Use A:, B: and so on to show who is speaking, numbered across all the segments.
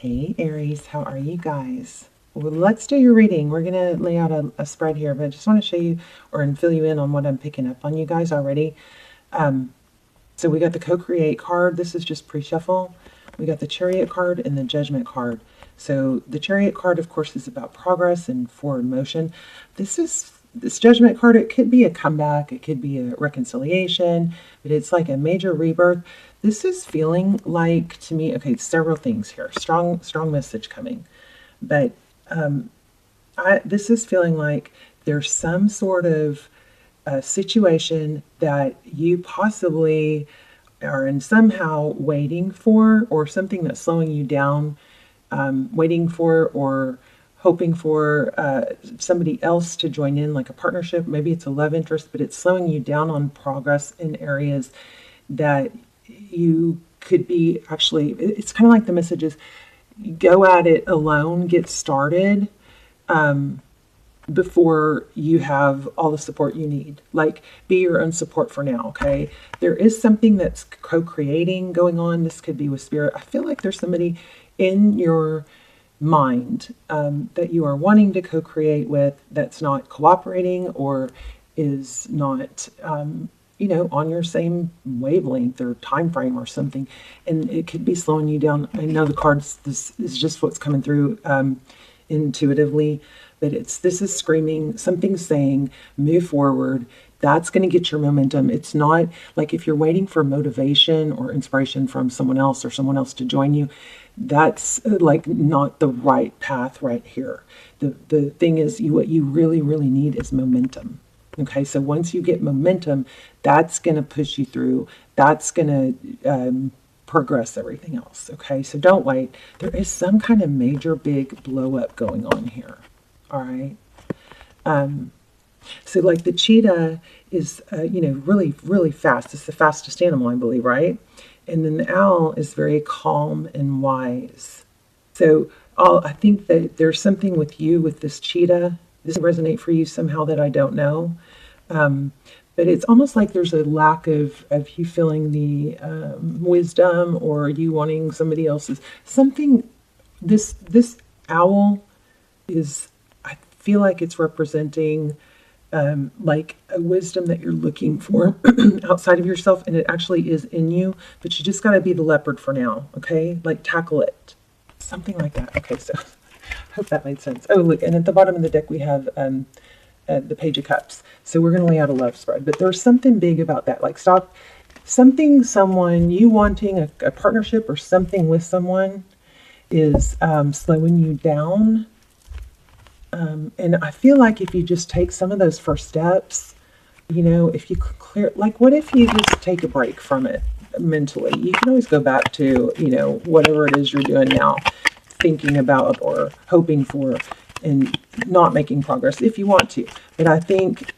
A: Hey Aries, how are you guys? Well, let's do your reading. We're going to lay out a spread here, but I just want to show you and fill you in on what I'm picking up on you guys already. So we got the Co-Create card. This is just pre-shuffle. We got the Chariot card and the Judgment card. So the Chariot card, of course, is about progress and forward motion. This Judgment card, it could be a comeback, it could be a reconciliation, but it's like a major rebirth. This is feeling like, to me, okay, several things here. Strong message coming. But this is feeling like there's some sort of situation that you possibly are in somehow waiting for, or something that's slowing you down, waiting for or hoping for somebody else to join in, like a partnership. Maybe it's a love interest, but it's slowing you down on progress in areas that you could be actually, it's kind of like the message is, go at it alone, get started before you have all the support you need. Like, be your own support for now, okay? There is something that's co-creating going on. This could be with spirit. I feel like there's somebody in your mind that you are wanting to co-create with that's not cooperating or is not on your same wavelength or time frame or something, and it could be slowing you down. I know the cards, this is just what's coming through intuitively, but this is screaming, something's saying move forward. That's going to get your momentum. It's not like if you're waiting for motivation or inspiration from someone else or someone else to join you, that's like not the right path right here. The thing is, what you really, really need is momentum. Okay, so once you get momentum, that's going to push you through. That's going to progress everything else. Okay, so don't wait. There is some kind of major big blow up going on here. All right. So like the cheetah is, really, really fast. It's the fastest animal, I believe, right? And then the owl is very calm and wise. So I think that there's something with you, with this cheetah. This resonate for you somehow that I don't know. But it's almost like there's a lack of you feeling the wisdom, or you wanting somebody else's something. This owl is, I feel like it's representing like a wisdom that you're looking for outside of yourself, and it actually is in you, but you just got to be the leopard for now, okay? Like, tackle it. Something like that. Okay, so I hope that made sense. Oh, look, and at the bottom of the deck we have the Page of Cups. So we're going to lay out a love spread, but there's something big about that. Like, stop someone, you wanting a partnership or something with someone is slowing you down. And I feel like if you just take some of those first steps, if you clear, like, what if you just take a break from it mentally? You can always go back to, whatever it is you're doing now, thinking about or hoping for, and not making progress if you want to. But I think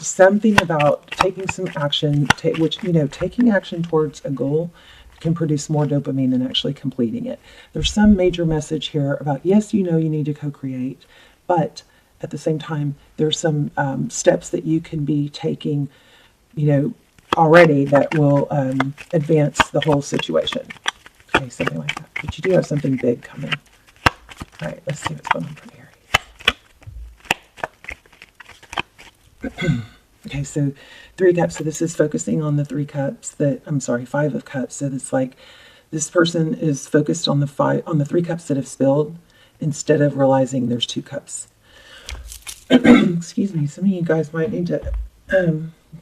A: something about taking some action, taking action towards a goal can produce more dopamine than actually completing it. There's some major message here about, yes, you need to co-create, but at the same time, there's some steps that you can be taking, already that will advance the whole situation. Okay, something like that. But you do have something big coming. All right, let's see what's going on for Aries. Okay, so 3 cups. So this is focusing on the 3 cups 5 of cups. So it's like this person is focused on the 3 cups that have spilled, instead of realizing there's 2 cups. Excuse me. Some of you guys might need to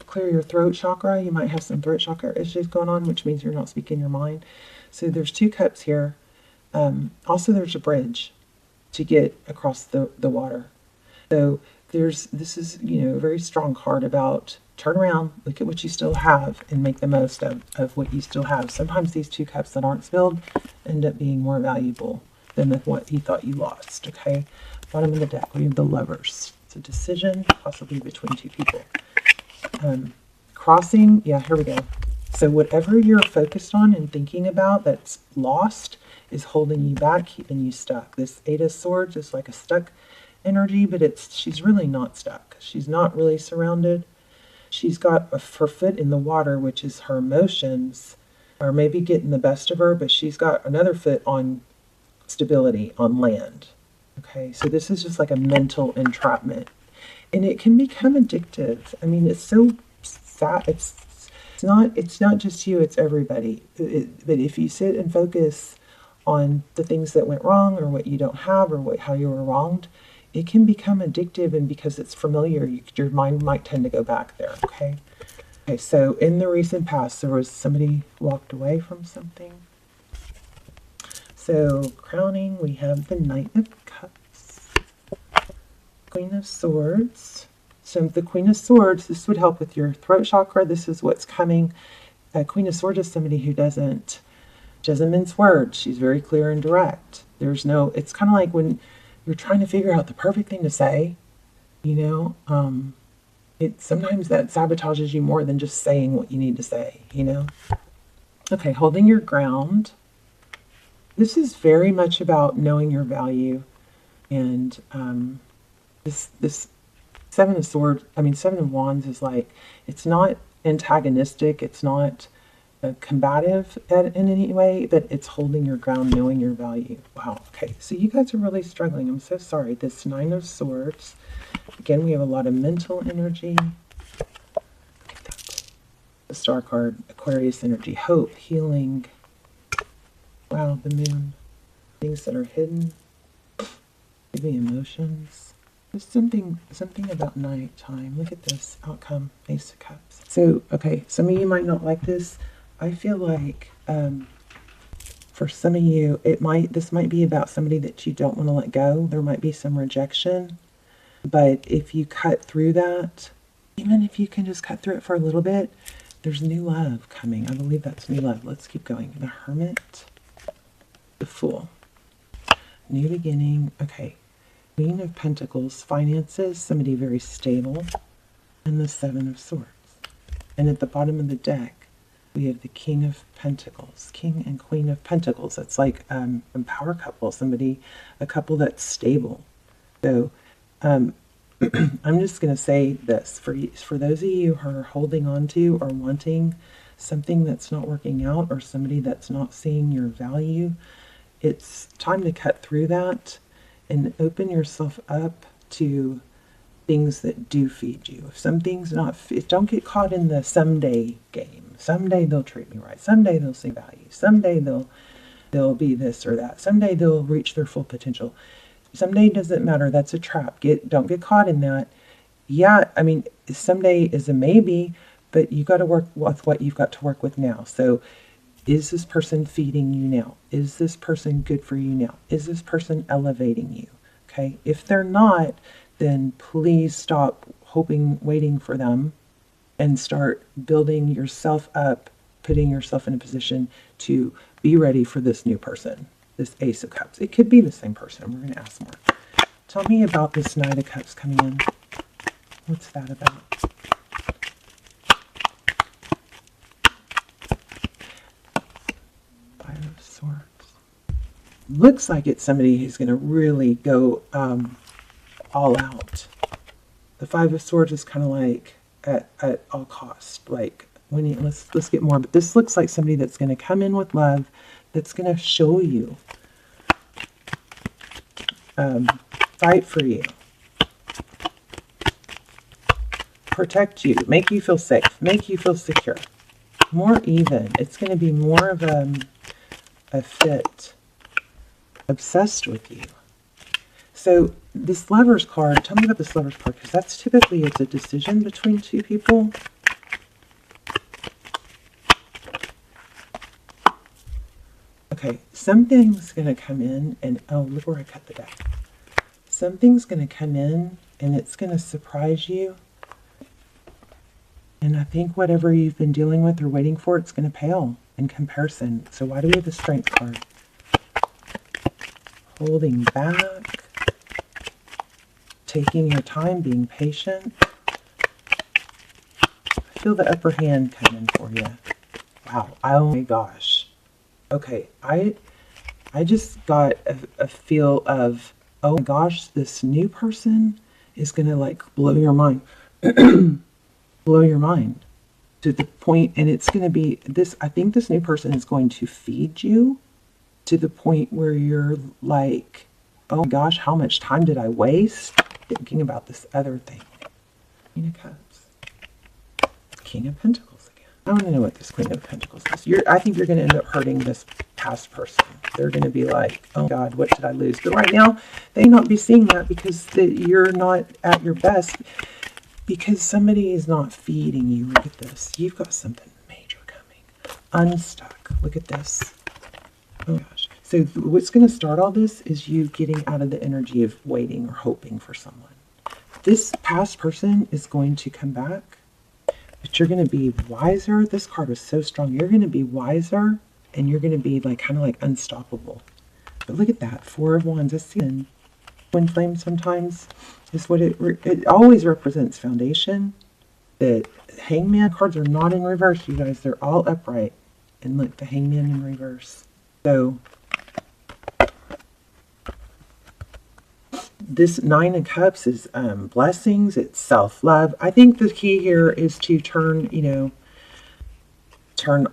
A: clear your throat chakra. You might have some throat chakra issues going on, which means you're not speaking your mind. So there's 2 cups here. Also, there's a bridge to get across the water. So this is, a very strong card about turn around, look at what you still have, and make the most of what you still have. Sometimes these 2 cups that aren't spilled end up being more valuable than what you thought you lost, okay? Bottom of the deck, we have the Lovers. It's a decision, possibly between 2 people. Crossing, yeah, here we go. So whatever you're focused on and thinking about that's lost is holding you back, keeping you stuck. This 8 of Swords is like a stuck energy, but she's really not stuck. She's not really surrounded. She's got her foot in the water, which is her emotions, are maybe getting the best of her, but she's got another foot on stability on land. Okay, so this is just like a mental entrapment. And it can become addictive. I mean, it's so sad. It's not just you, it's everybody. But if you sit and focus on the things that went wrong or what you don't have or how you were wronged, it can become addictive, and because it's familiar, your mind might tend to go back there, okay? Okay, so in the recent past, there was somebody walked away from something. So crowning, we have the Knight of Cups, Queen of Swords. So the Queen of Swords, this would help with your throat chakra. This is what's coming. Queen of Swords is somebody who doesn't mince words. She's very clear and direct. It's kind of like when you're trying to figure out the perfect thing to say, sometimes that sabotages you more than just saying what you need to say, Okay, holding your ground. This is very much about knowing your value, and this Seven of Wands is like, it's not antagonistic, it's not combative in any way, but it's holding your ground, knowing your value. Wow, okay, so you guys are really struggling. I'm so sorry. This Nine of Swords, again, we have a lot of mental energy. Look at that. The Star card, Aquarius energy, hope, healing. Wow, the Moon. Things that are hidden. Maybe emotions. There's something about nighttime. Look at this outcome, Ace of Cups. So, okay, some of you might not like this. I feel like for some of you, this might be about somebody that you don't want to let go. There might be some rejection, but if you cut through that, even if you can just cut through it for a little bit, there's new love coming. I believe that's new love. Let's keep going. The Hermit, the Fool, new beginning. Okay. Queen of Pentacles, finances, somebody very stable, and the Seven of Swords. And at the bottom of the deck, we have the King of Pentacles, King and Queen of Pentacles. That's like a power couple, a couple that's stable. So I'm just going to say this. For those of you who are holding on to or wanting something that's not working out, or somebody that's not seeing your value, it's time to cut through that and open yourself up to things that do feed you. If something's not, don't get caught in the someday game. Someday they'll treat me right. Someday they'll see value. Someday they'll be this or that. Someday they'll reach their full potential. Someday doesn't matter. That's a trap. Don't get caught in that. Yeah, I mean, someday is a maybe, but you got to work with what you've got to work with now. So is this person feeding you now? Is this person good for you now? Is this person elevating you? Okay. If they're not, then please stop waiting for them, and start building yourself up, putting yourself in a position to be ready for this new person, this Ace of Cups. It could be the same person. We're going to ask more. Tell me about this Knight of Cups coming in. What's that about? Swords. Looks like it's somebody who's going to really go all out. The Five of Swords is kind of like at all cost. Like let's get more. But this looks like somebody that's going to come in with love, that's going to show you, fight for you, protect you, make you feel safe, make you feel secure. More even. It's going to be more of a fit, obsessed with you. So this Lovers card, tell me about this Lovers card, because that's typically, it's a decision between two people. Okay, something's going to come in and, oh, look where I cut the deck. Something's going to come in and it's going to surprise you. And I think whatever you've been dealing with or waiting for, it's going to pale in comparison. So why do we have the Strength card? Holding back, taking your time, being patient. I feel the upper hand coming for you. Wow, oh my gosh. Okay, I just got a feel of, oh my gosh, this new person is going to like blow your mind. Blow your mind. To the point, and it's going to be this, I think this new person is going to feed you. to the point where you're like, oh my gosh, how much time did I waste thinking about this other thing? Queen of Cups. King of Pentacles again. I want to know what this Queen of Pentacles is. I think you're going to end up hurting this past person. They're going to be like, oh God, what did I lose? But right now, they may not be seeing that because you're not at your best, because somebody is not feeding you. Look at this. You've got something major coming. Unstuck. Look at this. Oh gosh. So what's going to start all this is you getting out of the energy of waiting or hoping for someone. This past person is going to come back, but you're going to be wiser. This card was so strong. You're going to be wiser, and you're going to be like kind of like unstoppable. But look at that. 4 of Wands. That's the twin flame sometimes is what it always represents foundation. The Hangman cards are not in reverse, you guys. They're all upright. And look, the Hangman in reverse. So this 9 of Cups is blessings. It's self-love. I think the key here is to turn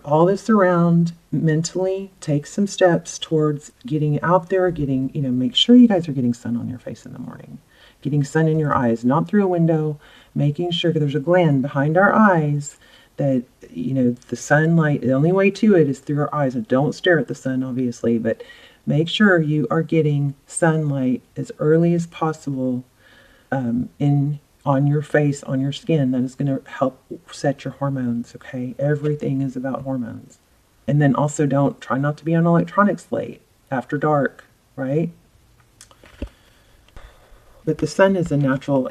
A: all this around mentally. Take some steps towards getting out there, make sure you guys are getting sun on your face in the morning. Getting sun in your eyes, not through a window, making sure there's a gland behind our eyes that, the sunlight, the only way to it is through our eyes. And don't stare at the sun, obviously, but make sure you are getting sunlight as early as possible on your face, on your skin. That is going to help set your hormones, okay? Everything is about hormones. And then also try not to be on electronics late, after dark, right? But the sun is a natural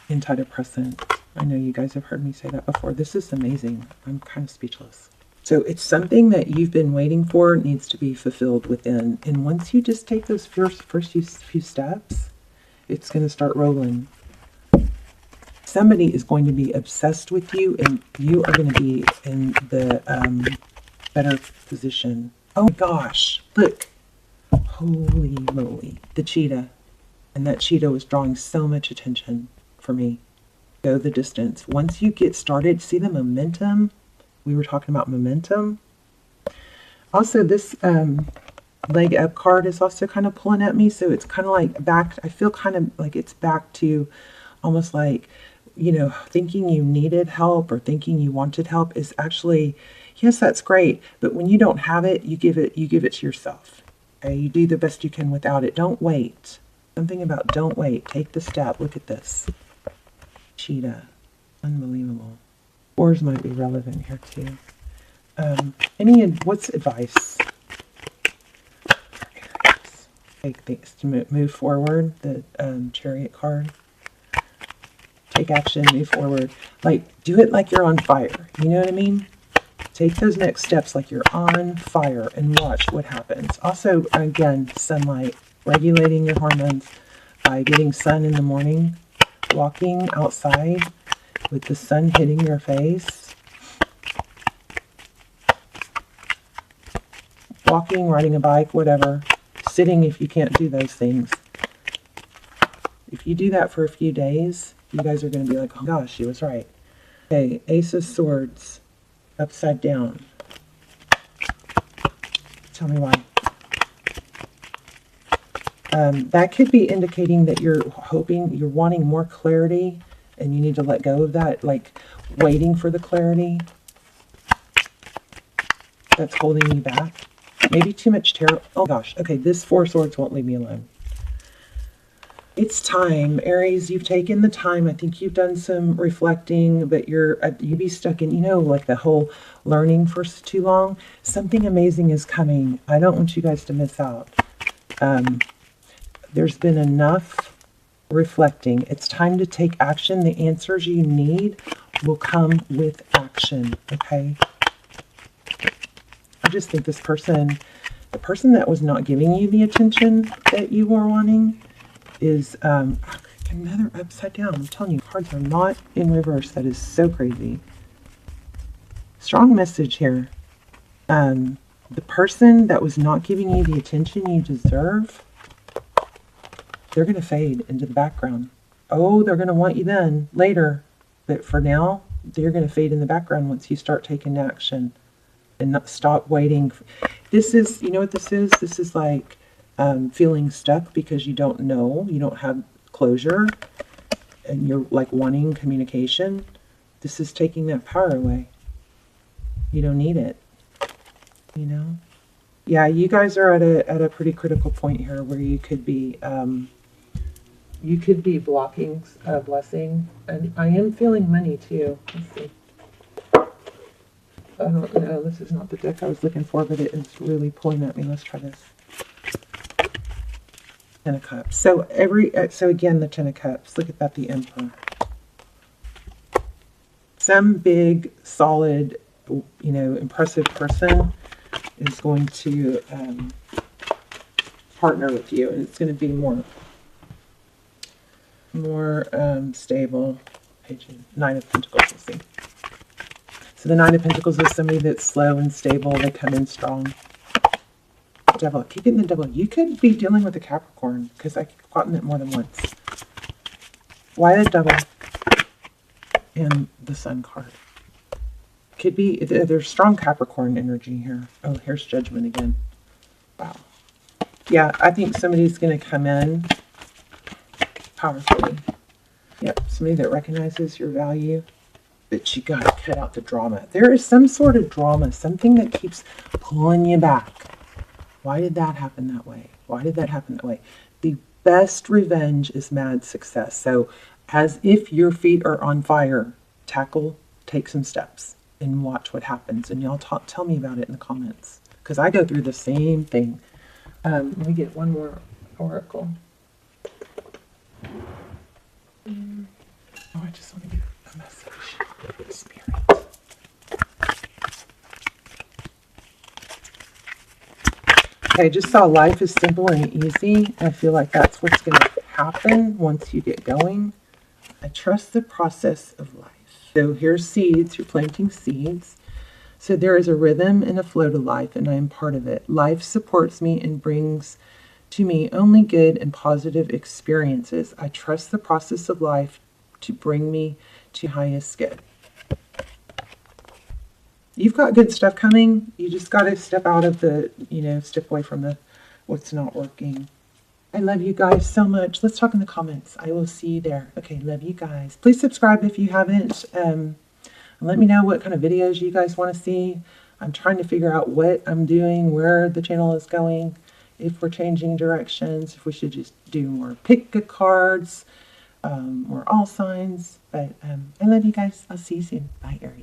A: antidepressant. I know you guys have heard me say that before. This is amazing. I'm kind of speechless. So it's something that you've been waiting for, needs to be fulfilled within. And once you just take those first few steps, it's going to start rolling. Somebody is going to be obsessed with you, and you are going to be in the better position. Oh my gosh, look. Holy moly. The cheetah. And that cheetah was drawing so much attention for me. Go the distance. Once you get started, see the momentum? We were talking about momentum. Also, this leg up card is also kind of pulling at me. So it's kind of like back. I feel kind of like it's back to almost like, thinking you needed help or thinking you wanted help is actually, yes, that's great. But when you don't have it, you give it to yourself. Okay? You do the best you can without it. Don't wait. Something about don't wait. Take the step. Look at this. Cheetah. Unbelievable. Fours might be relevant here too. What's advice for Aries? Take things to move forward. The Chariot card. Take action, move forward. Like, do it like you're on fire. You know what I mean? Take those next steps like you're on fire and watch what happens. Also, again, sunlight. Regulating your hormones by getting sun in the morning. Walking outside with the sun hitting your face. Walking, riding a bike, whatever. Sitting if you can't do those things. If you do that for a few days, you guys are going to be like, oh gosh, she was right. Okay, Ace of Swords, upside down. Tell me why. That could be indicating that you're wanting more clarity, and you need to let go of that, like waiting for the clarity that's holding you back. Maybe too much tarot. Oh gosh, okay, this 4 swords won't leave me alone. It's time, Aries. You've taken the time. I think you've done some reflecting, but you'd be stuck in, like the whole learning for too long. Something amazing is coming. I don't want you guys to miss out. There's been enough reflecting. It's time to take action. The answers you need will come with action, okay? I just think the person that was not giving you the attention that you were wanting is another upside down. I'm telling you, cards are not in reverse. That is so crazy. Strong message here. The person that was not giving you the attention you deserve, they're going to fade into the background. Oh, they're going to want you then, later. But for now, they're going to fade in the background once you start taking action and not stop waiting. This is, you know what this is? This is like feeling stuck because you don't know, you don't have closure, and you're like wanting communication. This is taking that power away. You don't need it, you know? Yeah, you guys are at a pretty critical point here where you could be blocking a blessing. And I am feeling money too. Let's see. I don't know, this is not the deck I was looking for, but it is really pulling at me. Let's try this. Ten of Cups. So again, the Ten of Cups. Look at that, the Emperor. Some big, solid, you know, impressive person is going to partner with you, and it's going to be more stable. Page 9 of Pentacles. We'll see. So the Nine of Pentacles is somebody that's slow and stable. They come in strong. Devil. Keep getting the Devil. You could be dealing with a Capricorn, because I've gotten it more than once. Why the Devil and the Sun card? Could be, there's strong Capricorn energy here. Oh, here's Judgment again. Wow. Yeah, I think somebody's going to come in powerfully. Yep, somebody that recognizes your value. But you got to cut out the drama. There is some sort of drama, something that keeps pulling you back. Why did that happen that way? Why did that happen that way? The best revenge is mad success. So as if your feet are on fire, take some steps and watch what happens. And y'all tell me about it in the comments, because I go through the same thing. Let me get one more oracle. Oh, I just want to give a message. Spirit. Okay, I just saw life is simple and easy. I feel like that's what's going to happen once you get going. I trust the process of life. So here's seeds. You're planting seeds. So there is a rhythm and a flow to life, and I am part of it. Life supports me and brings to me only good and positive experiences. I trust the process of life to bring me to highest good. You've got good stuff coming. You just got to step out of the, step away from the what's not working. I love you guys so much. Let's talk in the comments. I will see you there. Okay, love you guys. Please subscribe if you haven't. Let me know what kind of videos you guys want to see. I'm trying to figure out what I'm doing, where the channel is going, if we're changing directions, if we should just do more pick cards, more all signs. But I love you guys. I'll see you soon. Bye, Aries.